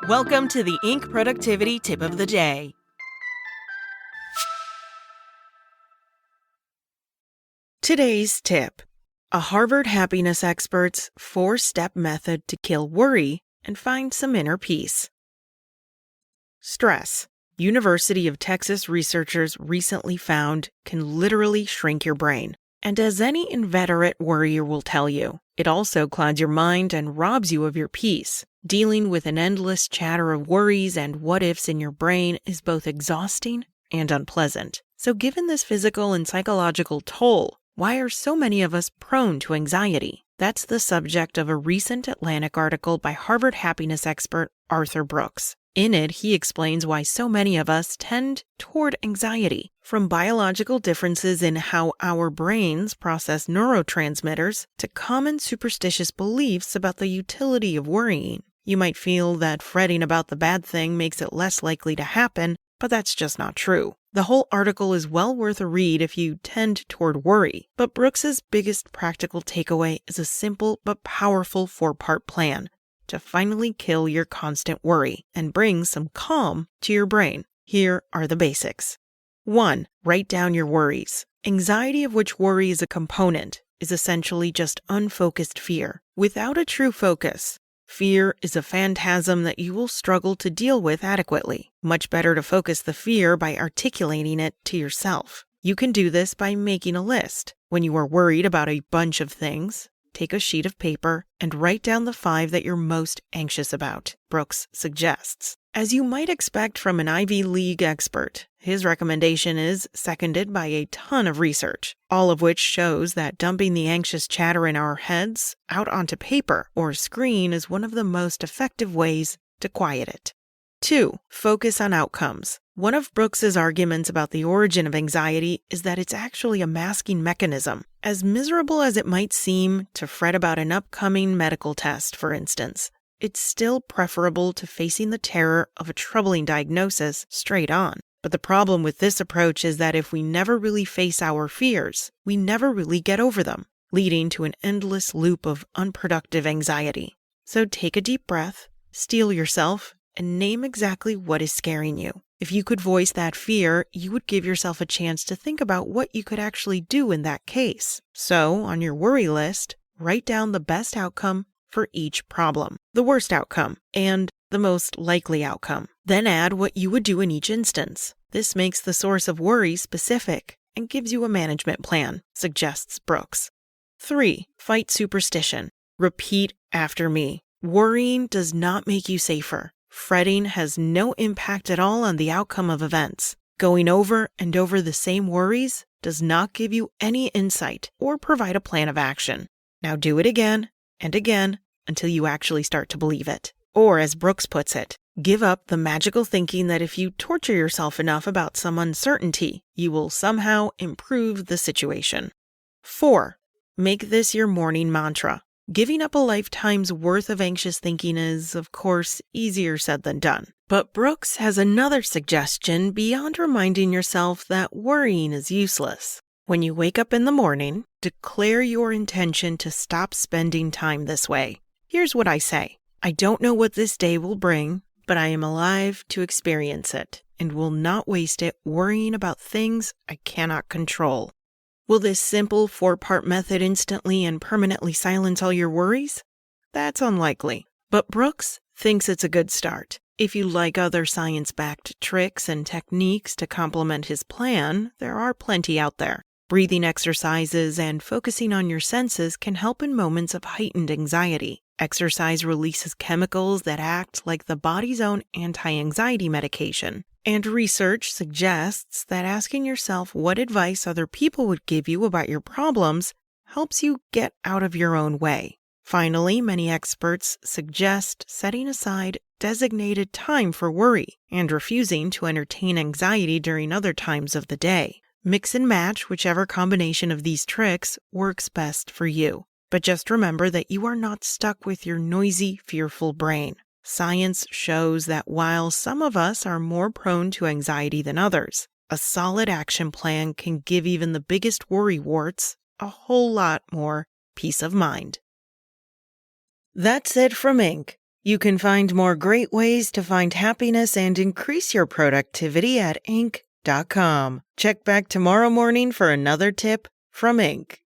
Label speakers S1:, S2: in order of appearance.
S1: Welcome to the Inc. Productivity Tip of the Day. Today's tip: a Harvard happiness expert's 4-step method to kill worry and find some inner peace. Stress. University of Texas researchers recently found can literally shrink your brain. And as any inveterate worrier will tell you, it also clouds your mind and robs you of your peace. Dealing with an endless chatter of worries and what-ifs in your brain is both exhausting and unpleasant. So given this physical and psychological toll, why are so many of us prone to anxiety? That's the subject of a recent Atlantic article by Harvard happiness expert Arthur Brooks. In it, he explains why so many of us tend toward anxiety, from biological differences in how our brains process neurotransmitters to common superstitious beliefs about the utility of worrying. You might feel that fretting about the bad thing makes it less likely to happen, but that's just not true. The whole article is well worth a read if you tend toward worry, but Brooks's biggest practical takeaway is a simple but powerful 4-part plan to finally kill your constant worry and bring some calm to your brain. Here are the basics. 1. Write down your worries. Anxiety, of which worry is a component, is essentially just unfocused fear. Without a true focus, fear is a phantasm that you will struggle to deal with adequately. Much better to focus the fear by articulating it to yourself. You can do this by making a list. When you are worried about a bunch of things, take a sheet of paper and write down the 5 that you're most anxious about, Brooks suggests. As you might expect from an Ivy League expert, his recommendation is seconded by a ton of research, all of which shows that dumping the anxious chatter in our heads out onto paper or screen is one of the most effective ways to quiet it. 2. Focus on outcomes. One of Brooks's arguments about the origin of anxiety is that it's actually a masking mechanism. As miserable as it might seem to fret about an upcoming medical test, for instance, it's still preferable to facing the terror of a troubling diagnosis straight on. But the problem with this approach is that if we never really face our fears, we never really get over them, leading to an endless loop of unproductive anxiety. So take a deep breath, steel yourself, and name exactly what is scaring you. If you could voice that fear, you would give yourself a chance to think about what you could actually do in that case. So, on your worry list, write down the best outcome for each problem, the worst outcome, and the most likely outcome. Then add what you would do in each instance. This makes the source of worry specific and gives you a management plan, suggests Brooks. 3. Fight superstition. Repeat after me. Worrying does not make you safer. Fretting has no impact at all on the outcome of events. Going over and over the same worries does not give you any insight or provide a plan of action. Now do it again and again until you actually start to believe it. Or as Brooks puts it, give up the magical thinking that if you torture yourself enough about some uncertainty, you will somehow improve the situation. 4. Make this your morning mantra. Giving up a lifetime's worth of anxious thinking is, of course, easier said than done. But Brooks has another suggestion beyond reminding yourself that worrying is useless. When you wake up in the morning, declare your intention to stop spending time this way. Here's what I say. I don't know what this day will bring, but I am alive to experience it and will not waste it worrying about things I cannot control. Will this simple 4-part method instantly and permanently silence all your worries? That's unlikely, but Brooks thinks it's a good start. If you like other science-backed tricks and techniques to complement his plan, there are plenty out there. Breathing exercises and focusing on your senses can help in moments of heightened anxiety. Exercise releases chemicals that act like the body's own anti-anxiety medication. And research suggests that asking yourself what advice other people would give you about your problems helps you get out of your own way. Finally, many experts suggest setting aside designated time for worry and refusing to entertain anxiety during other times of the day. Mix and match whichever combination of these tricks works best for you. But just remember that you are not stuck with your noisy, fearful brain. Science shows that while some of us are more prone to anxiety than others, a solid action plan can give even the biggest worrywarts a whole lot more peace of mind. That's it from Inc. You can find more great ways to find happiness and increase your productivity at Inc.com. Check back tomorrow morning for another tip from Inc.